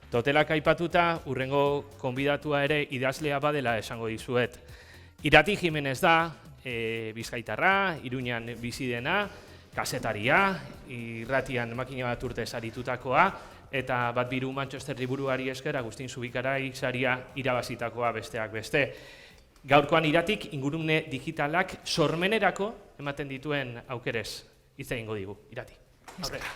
Totelak aipatuta, urrengo konbidatua ere idazlea badela esango dizuet. Irati Jimenez da, Bizkaitarra, Iruñan bizi dena, kazetaria, irratian makina bat urte saritutakoa, eta bat biru Manchester liburuari esker Agustin Zubikarai saria irabazitakoa besteak beste. Gaurkoan Iratik ingurune digitalak sormenerako ematen dituen aukerez hitz egingo digu. Irati, aurrera.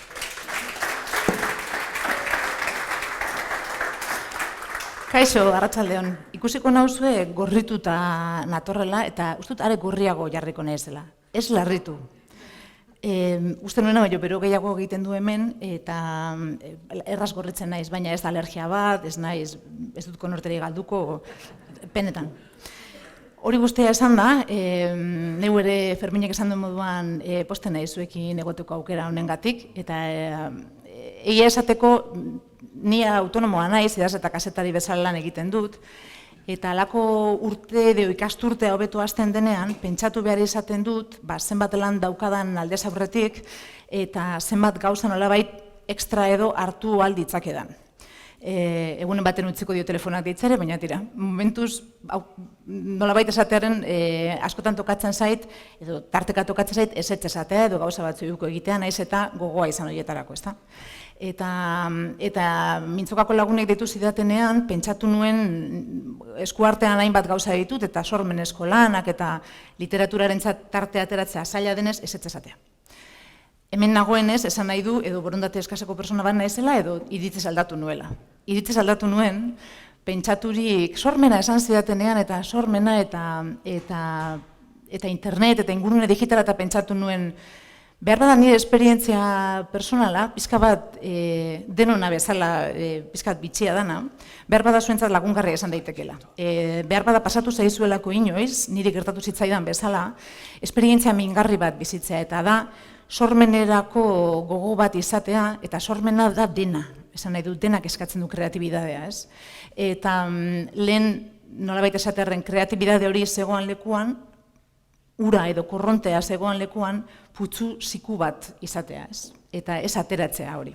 Kaixo, arratsaldeon. Ikusiko nauzue gorrituta natorrela eta ustut are gorriago jarriko naizela. Ez larritu. Uste nuena baino bero gehiago egiten du hemen eta erraz gorritzen naiz, baina ez da alergia bat, ez dut konorteri galduko, penetan. Hori guztia esan da, neu ere Ferminek esan duen moduan posten nahi zuekin egotuko aukera honengatik, eta egia esateko ni autonomoa naiz, idaz eta kazetari bezala lan egiten dut, eta halako urte edo ikasturtea hobeto hasten denean, pentsatu behar izaten dut, zenbat lan daukadan aldez aurretik, eta zenbat gauza nolabait ekstra edo hartu alditzakedan. Egunen baten utziko dio telefonak deitzare, baina tira, momentuz nolabait esatearen askotan tokatzen zait, edo tarteka tokatzen zait, ez esatea edo gauza batzu duko egitea, naiz eta gogoa izan horietarako, ezta? Eta mintzokako lagunek ditu zidatenean, pentsatu nuen eskuartean hainbat gauza ditut, eta sormenezko lanak eta literaturaren tarte ateratzea zaila denez, ez esatea. Hemen nagoenez, esan nahi du, edo borondate eskaseko persona bat naizela, edo iritzez aldatu nuela. Iritzez aldatu nuen, pentsaturik sormena esan zidatenean, eta sormena eta internet, eta ingurune digitala eta pentsatu nuen, behar bada nire esperientzia personala, pizka bat denona bezala, pizkat bitxia dana, behar bada zuentzat lagungarria esan daitekela. Behar bada pasatu zaizuelako inoiz, niri gertatu zitzaidan bezala, esperientzia mingarri bat bizitzea, eta da, sormenerako gogo bat izatea, eta sormena da dena, esan nahi dut, denak eskatzen du kreatibidadea, ez? Eta lehen, nolabait esatearen, kreatibidade hori zegoan lekuan, ura edo korrontea zegoan lekuan, putzu ziku bat izatea, ez? Eta ez ateratzea hori.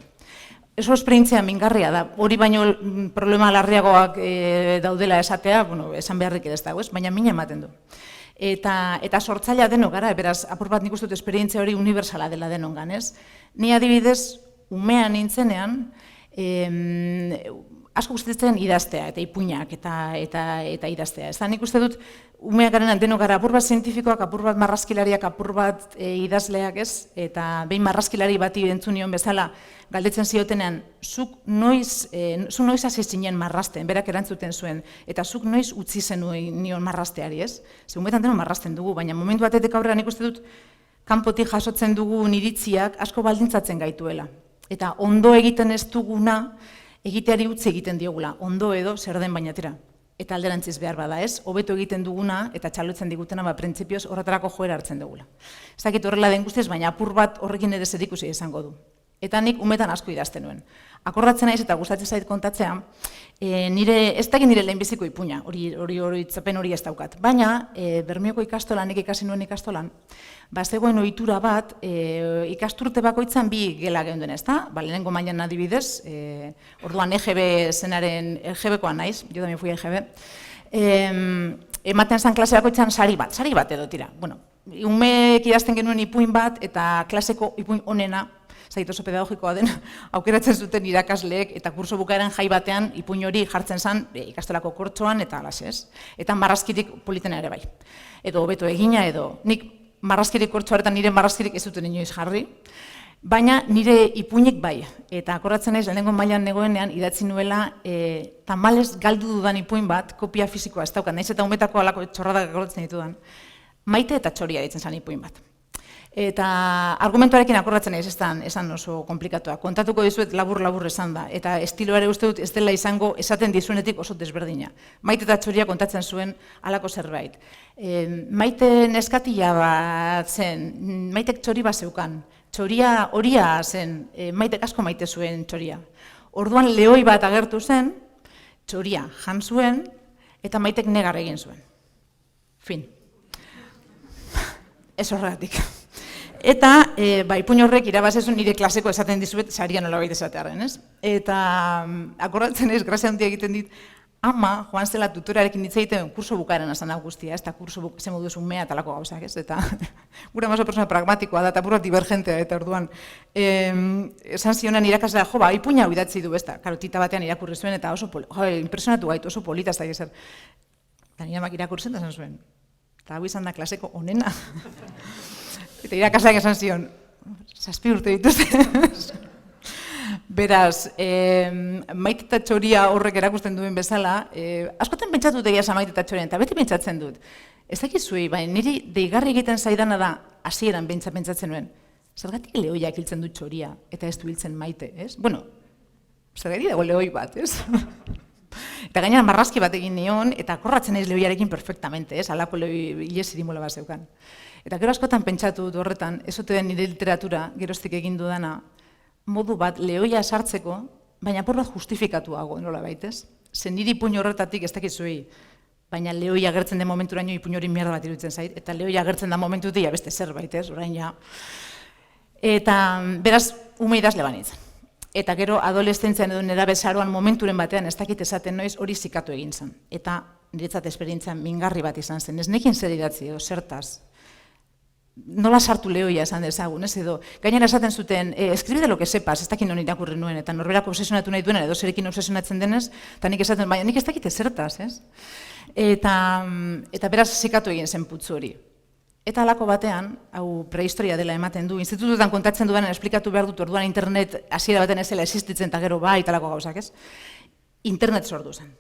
Eso esperientzia mingarria da, hori baino problema larriagoak daudela esatea, bueno, esan beharrik ez dago, ez? Baina mina ematen du. Eta sortzailea denok gara, beraz, apur bat nik uste dut esperientzia hori universala dela denongan, ez? Ni adibidez, umean nintzenean, asko gustatzen idaztea, eta ipuinak, eta idaztea. Ez da, nik uste dut, umeak garenan denok gara, apur bat zientifikoak, apur bat marrazkilariak, apur bat idazleak, ez? Eta behin marrazkilari bati entzunion bezala, galdetzen ziotenean, zuk noiz hasi zinen marrazten, berak erantzuten zuen, eta zuk noiz utzi zenuen nion marrazteari, ez? Segumetan denon marrazten dugu, baina momentu batetik aurrera nik uste dut, kanpotik jasotzen dugun iritziak asko baldintzatzen gaituela. Eta ondo egiten ez duguna, egiteari utzi egiten diogula, ondo edo zer den baina tira. Eta alderantziz behar bada, ez? Hobeto egiten duguna eta txalotzen digutena, printzipioz horretarako joera hartzen dugula. Ez dakit horrela den guztiz, baina apur bat horrekin ere zerikusi izango du. Eta nik umetan asko idazten nuen. Akordatzen naiz eta gustatzen zait kontatzea, ez dakit nire lehenbiziko ipuina, hori itzapen hori ez daukat. Baina, Bermeoko ikastolan, nik ikasi nuen ikastolan, zegoen ohitura bat, ikasturte bakoitzan bi gela geunden, ezta? Lehenengo mailan adibidez, orduan EGB zenaren, EGB-koa naiz, jo tamien fui EGB, ematen zen klase bakoitzan sari bat edo tira. Bueno, umeek idazten genuen ipuin bat eta klaseko ipuin onena, zait oso pedagogikoa den, aukeratzen zuten irakasleek eta kurso bukaeran jai batean ipuin hori jartzen zen ikastolako kortxoan eta alas, ez? Eta marrazkirik politena ere bai. Edo hobeto egina edo nik marrazkirik kortxoaretan nire marrazkirik ez duten inoiz jarri, baina nire ipuinik bai. Eta akordatzen naiz lehenengo mailan negoenean idatzi nuela tamalez galdu dudan ipuin bat, kopia fisikoa ez daukat, naiz eta umetako alako txorradak akordatzen ditudan, Maite eta Txoria ditzen zen ipuin bat. Eta argumentuarekin akordatzen naiz, esan oso komplikatoa. Kontatuko dizuet labur-labur esan da, eta estiloare uste dut ez dela izango esaten dizuenetik oso desberdina. Maite eta Txoria kontatzen zuen halako zerbait. Maite neskatila bat zen, Maitek txori bat zeukan. Txoria horia zen, Maitek asko maite zuen txoria. Orduan lehoi bat agertu zen, Txoria jan zuen, eta Maitek negar egin zuen. Fin. Ez horregatik. Eta, ipuin horrek irabazezun nire klaseko esaten dizuet, saria nola baita esatearen, ez? Eta, akordatzen ez, grazia handia egiten dit, ama, joan zela tutorearekin hitz egiten kurso bukaeran azan guztia, ez da kurso zen moduz umea eta lako gauzak, ez? Eta, gura mazo persona pragmatikoa da, eta burra divergentea, eta orduan, esan zionan irakaslea, ipuina hau idatzi du, ez da, karotita batean irakurri zuen, eta oso, impresionatu gaitu, oso polita, ez da, ezer. Eta nire amak irakurri zen, eta esan zuen, eta hau izan da klaseko onena. Eta irakasleak esan zion, 7 urte dituzte. Beraz, Maite eta Txoria horrek erakusten duen bezala, askotan pentsatu egia esan Maite eta Txorian, eta beti pentsatzen dut. Ez dakizuei, baina niri deigarri egiten zaidana da, hasieran pentsatzen nuen. Zergatik lehoiak hiltzen du Txoria, eta ez du hiltzen Maite, ez? Bueno, zergatik dago lehoi bat, ez? Eta gainera marrazki bat egin nion, eta korratzen naiz lehoiarekin perfectamente, ez? Alako lehoi ile zirimola bat zeukan. Eta gero askotan pentsatu dut horretan, ez ote den nire literatura, geroztik egin dudana, modu bat lehoia sartzeko, baina por bat justifikatua nola baitez. Zen niri ipuin horretatik ez dakizuei, baina lehoia agertzen den momenturaino ipuin hori mierda bat iruditzen zait, eta lehoia agertzen den momentutik beste zerbait, ez, orain ja. Eta beraz, ume idazle banitz. Eta gero adoleszentzian edo nerabezaroan momenturen batean ez dakit esaten noiz hori zikatu egin zen. Eta niretzat esperientzian mingarri bat izan zen, ez nekin zer idatzi edo zertaz. Nola sartu lehoia esan dezagun, ez edo, gainera esaten zuten, escribe de lo que sepas, ez dakit non irakurri nuen, eta norberako obsesionatu nahi duena, edo zerekin obsesionatzen denez, eta nik esaten, baina nik ez dakit ezertaz, ez? Eta beraz zikatu egin zen putzu hori. Eta halako batean, hau prehistoria dela ematen du, institutuetan kontatzen duenan esplikatu behar dut, orduan internet hasiera baten ez dela existitzen, eta gero eta halako gauzak, ez? Internet sortu zen.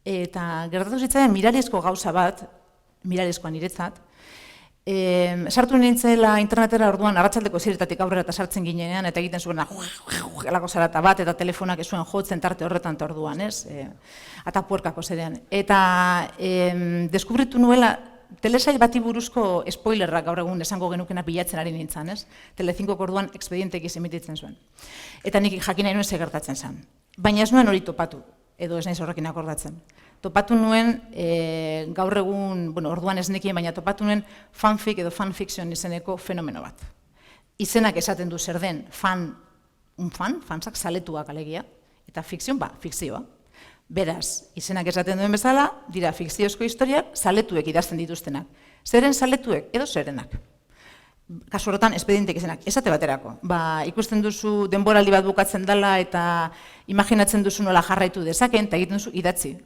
Eta gertatu zitzaidan mirariezko gauza bat, mirariezkoa niretzat, sartu nintzela internetera orduan arratsaldeko 7 aurrera eta sartzen ginenean eta egiten zuena gelako zarata bat eta telefonak ez zuen jotzen tarte horretan eta orduan, ez? Ata puerkako zerean. Eta deskubritu nuela telesail bati buruzko spoilerrak gaur egun esango genukena bilatzen ari nintzen, ez? Telecinco orduan expedienteek emititzen zuen. Eta nik jakin nahi nuen zer gertatzen zen. Baina ez nuen hori topatu, edo ez naiz horrekin akordatzen. Topatu nuen, gaur egun, orduan ez nekien, baina topatu nuen fanfic edo fanfiction izeneko fenomeno bat. Izenak esaten du zer den, fansak zaletuak alegia, eta fikzion, fikzioa. Beraz, izenak esaten duen bezala, dira fikziozko historiak zaletuek idazten dituztenak. Zeren zaletuek edo zerenak. Kasu horretan, espedientek izenak, esate baterako. Ikusten duzu denboraldi bat bukatzen dela eta imaginatzen duzu nola jarraitu dezaken, eta egiten duzu idatzi.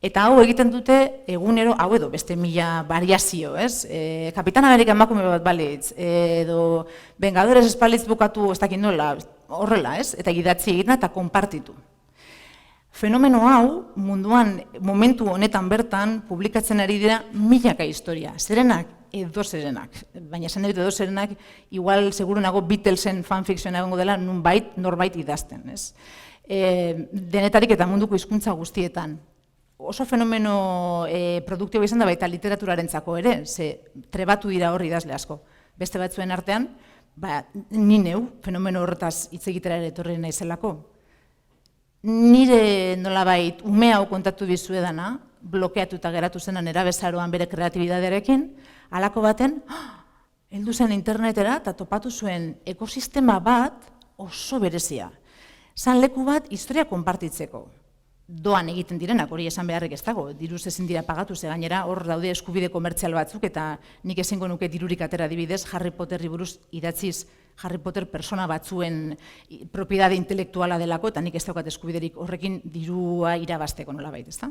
Eta hau egiten dute egunero, hau edo beste 1000 variazio, ez? Kapitan Amerika emakume bat balitz, edo Vengadores espalitz bukatu ez dakit nola, horrela, ez? Eta idatzi egiten eta konpartitu. Fenomeno hau, munduan, momentu honetan bertan, publikatzen ari dira milaka historia. Zerenak, edo zerenak. Baina esan dut edo zerenak, igual, seguru nago, Beatlesen fanfiction egongo dela, norbait idazten, ez? Denetarik eta munduko hizkuntza guztietan. Oso fenomeno produktibo izan da baita literaturarentzako ere, ze trebatu dira hor idazle asko. Beste batzuen artean, ni neu fenomeno horretaz hitz egitera ere etorri naizelako. Nire nolabait ume hau kontatu dizuedana, blokeatuta geratu zenan nerabezaroan bere kreatibidadearekin, halako baten, heldu zen internetera eta topatu zuen ekosistema bat oso berezia. Zan leku bat historia konpartitzeko. Doan egiten direnak, hori esan beharrik ez dago, diruz ezin dira pagatu, ze gainera hor daude eskubide komertzial batzuk, eta nik ezingo nuke dirurik atera adibidez, Harry Potterri buruz idatziz Harry Potter persona batzuen propiedade intelektuala delako, eta nik ez daukat eskubiderik horrekin dirua irabazteko nolabait, ezta?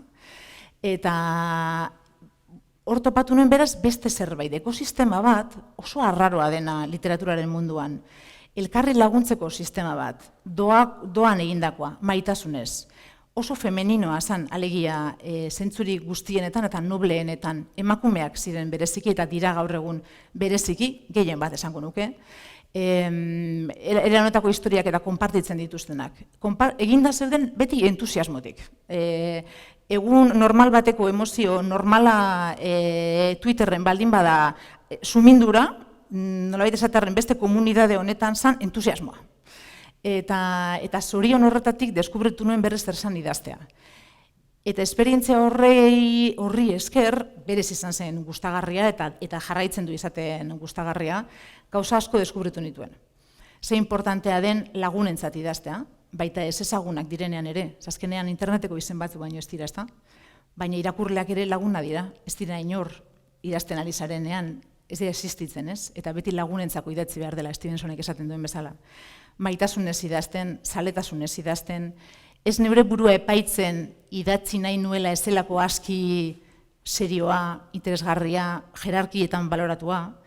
Eta hor topatu nuen beraz beste zerbait, ekosistema bat oso arraroa dena literaturaren munduan, elkarri laguntzeko sistema bat, doan egindakoa, maitasunez, oso femeninoa zen, alegia, zentzurik guztienetan eta nobleenetan, emakumeak ziren bereziki eta dira gaur egun bereziki, gehien bat esango nuke, eranotako historiak eta konpartitzen dituztenak. Eginda zeuden beti entusiasmotik. Egun normal bateko emozio, normala Twitterren baldin bada sumindura, nolabait esaterren beste komunidade honetan zan entusiasmoa. Eta zorion horretatik deskubritu nuen berrez zer zan idaztea. Eta esperientzia horri esker, berez izan zen gustagarria eta jarraitzen du izaten gustagarria, gauza asko deskubritu nituen. Ze importantea den lagunentzat idaztea, baita ez ezagunak direnean ere, azkenean interneteko izen batzu baino ez dira, ezta? Baina irakurleak ere laguna dira, ez dira inor idazten ari zarenean, ez dira existitzen, ez? Eta beti lagunentzako idatzi behar dela, Stevensonek esaten duen bezala. Maitasunez idazten, zaletasunez idazten, ez neure burua epaitzen idatzi nahi nuela ezelako aski serioa, interesgarria, jerarkietan baloratua,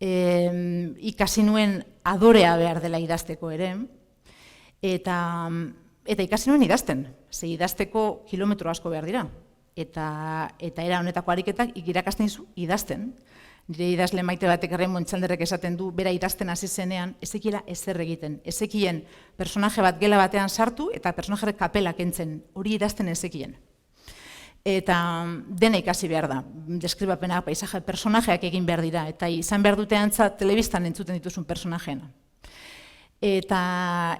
ikasi nuen adorea behar dela idazteko ere, eta ikasi nuen idazten, ze idazteko kilometro asko behar dira, eta era honetako ariketak irakasten dizu idazten. Nire idazle maite batek Raymond Chandlerrek esaten du, bera idazten hasi zenean, ezekiela ezer egiten. Ezekien personaje bat gela batean sartu eta personajerek kapela kentzen, hori idazten ezekien. Eta dena ikasi behar da, deskribapena, paisaje, personajeak egin behar dira, eta izan behar dute antza telebistan entzuten dituzun personajeena. Eta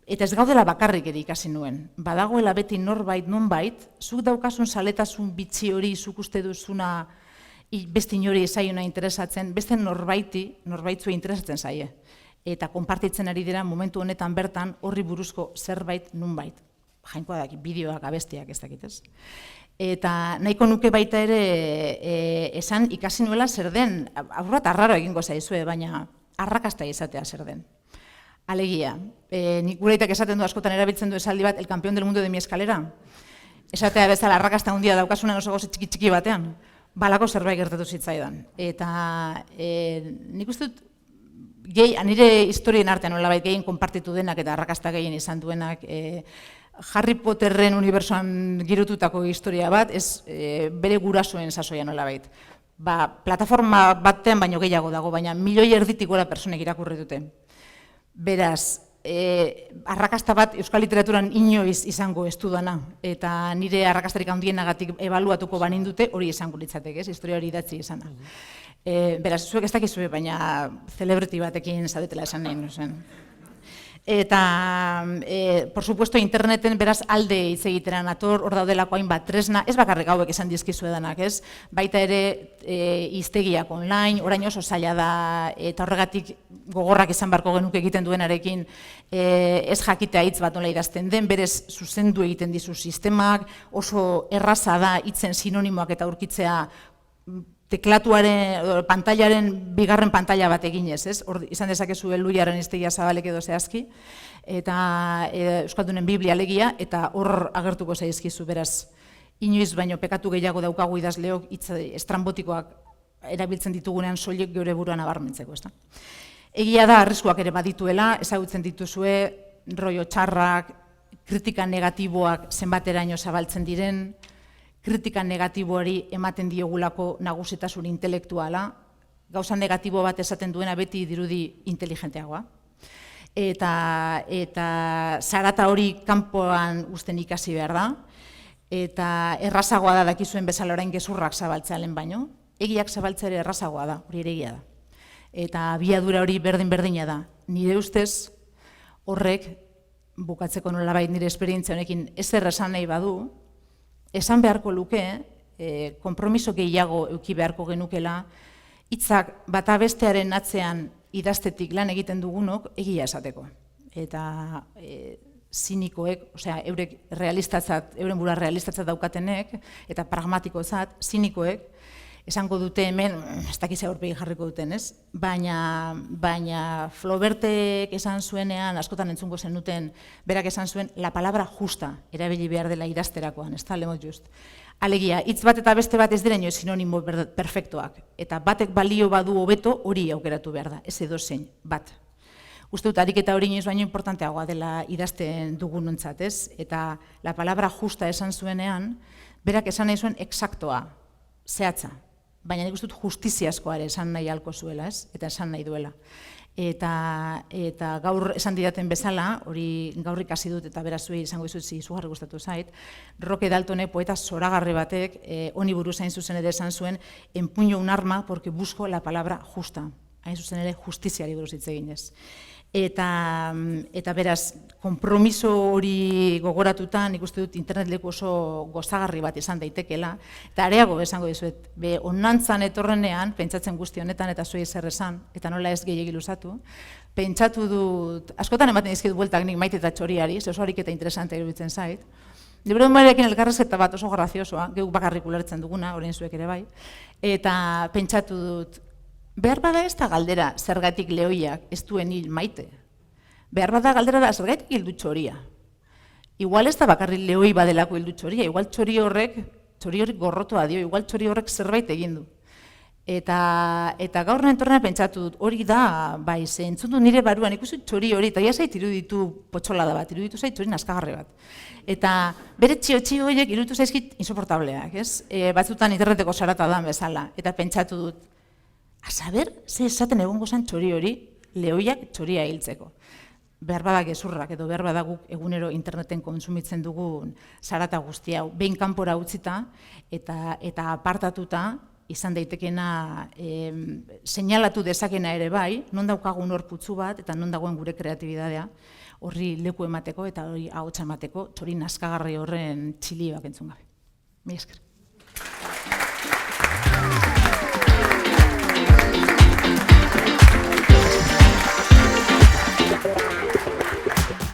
ez gaudela bakarrik ere ikasi nuen. Badagoela beti norbait, nonbait, zuk daukasun zaletasun bitxi hori, zuk uste duzuna beste inori zaiona interesatzen, beste norbaitzue interesatzen zaie. Eta konpartitzen ari dira momentu honetan bertan horri buruzko zerbait nonbait. Jainkoa daki, bideoak, abestiak ez dakitez. Eta nahiko nuke baita ere esan ikasi nuela zer den, aurrat arraro egingo zaizue, baina arrakasta izatea zer den. Alegia, nik gureitak esaten du askotan erabiltzen du esaldi bat, el campeón del mundo de mi eskalera. Esatea bezala arrakasta handia daukasunen oso goze txiki batean. Balako zerbait gertatu zitzaidan. Eta nik uste dut, nire historien artean nolabait gehien konpartitu denak eta arrakasta gehien izan duenak, Harry Potterren unibertsoan girotutako historia bat, ez bere gurasoen sasoia nolabait. Plataforma batean baino gehiago dago, baina milioi erditik gora personek irakurri dute. Beraz, arrakasta bat euskal literaturan inoiz izango ez dudana, eta nire arrakastarik handienagatik ebaluatuko banindute hori izango litzatek, ez? Historia hori idatzi izana. Beraz, zuek ez dakizue, baina celebrity batekin zaudetela esan nahi nuzen. Eta, por supuesto, interneten beraz alde hitz egitera nator, hor daudelako hainbat tresna, ez bakarrik hauek esan dizkizuedanak, ez? Baita ere hiztegiak online, orain oso zaila da, eta horregatik gogorrak izan beharko genuke egiten duenarekin ez jakitea hitz bat nola idazten den, berez zuzendu egiten dizu sistemak, oso erraza da hitzen sinonimoak eta aurkitzea teklatuaren, pantailaren bigarren pantaila bat eginez, ez? Izan dezakezu Eluiaren hiztegia zabalek edo zehazki, eta Euskaldunen Biblia alegia, eta hor agertuko zaizkizu, beraz, inoiz baino pekatu gehiago daukagu idazleok hitz estrambotikoak erabiltzen ditugunean soilik geure buruan nabarmentzeko, ezta? Egia da, arriskuak ere badituela, ezagutzen dituzue, rollo txarrak, kritika negatiboak zenbateraino zabaltzen diren, kritika negatiboari ematen diogulako nagusitasun intelektuala, gauza negatibo bat esaten duena beti dirudi inteligenteagoa. Eta zarata hori kanpoan uzten ikasi behar da, eta errazagoa da dakizuen bezala orain gezurrak zabaltzea lehen baino, egiak zabaltzea ere errazagoa da, hori ere egia da. Eta abiadura hori berdin-berdina da. Nire ustez horrek, bukatzeko nolabait nire esperientzia honekin ezer esan nahi badu, esan beharko luke, konpromiso gehiago eduki beharko genukela, hitzak bata bestearen atzean idaztetik lan egiten dugunok egia esateko. Eta zinikoek, osea, eurek realistatzat, euren burua realistatzat daukatenek, eta pragmatikotzat, zinikoek, esango dute hemen, ez dakiz aurpegi jarriko duten, ez? Baina Flaubertek esan zuenean, askotan entzungo zenuten, berak esan zuen, la palabra justa erabili behar dela idazterakoan, ez da, lemot just. Alegia, hitz bat eta beste bat ez dira inoiz sinonimo perfektuak, eta batek balio badu hobeto hori aukeratu behar da, ez edozein, bat. Uste dut, ariketa hori inoiz baino importanteagoa dela idazten dugunontzat, ez? Eta la palabra justa esan zuenean, berak esan nahi zuen eksaktoa, zehatza. Baina nik uste dut justiziazkoa ere esan nahi halko zuela, ez? Eta esan nahi duela. Eta gaur esan didaten bezala, hori gaur ikasi dut eta berazuei izango dizut izugarri gustatu zait, Roque Daltonek poeta zoragarri batek, honi buruz hain zuzen ere esan zuen, empuño un arma porque busco la palabra justa. Hain zuzen ere justiziari buruz hitz eginez. Eta beraz, konpromiso hori gogoratuta, nik uste dut internet leku oso gozagarri bat izan daitekela, eta areago esango dizuet, onantzan etorrenean, pentsatzen guzti honetan eta zuei zer esan, eta nola ez gehiegi luzatu, pentsatu dut, askotan ematen dizkit bueltak nik Maite eta Txoriari, oso harik eta interesante iruditzen zait, Libre Humorekin elkarrezketa bat oso graziosoa, geuk bakarrik ulertzen duguna, orain zuek ere bai, eta pentsatu dut, behar bada ez da galdera zergatik Lehoiak ez duen hil Maite. Behar bada galdera da zergatik hildu Txoria. Igual ez da bakarrik Lehoi badelako hildu Txoria, igual Txori horrek gorrotoa dio, igual Txori horrek zerbait egin du. Eta gaur nentorrean pentsatu dut, hori da, bai, ze entzun du nire baruan, ikusi Txori hori, eta ia zait iruditu potxolada bat, iruditu zait Txori naskagarri bat. Eta bere txio horiek iruditu zaizkit insoportableak, ez? Batzutan interneteko sarata da bezala, eta pentsatu dut, a saber, ze esaten egongo zen Txori hori, Lehoiak Txoria hiltzeko. Behar bada gezurrak edo behar bada guk egunero interneten kontsumitzen dugun sarata guzti hau, behin kanpora utzita eta apartatuta izan daitekena seinalatu dezakena ere bai, non daukagun hor putzu bat eta non dagoen gure kreatibitatea horri leku emateko eta hori ahotsa emateko Txori naskagarri horren txilioak entzun gabe. Mila esker.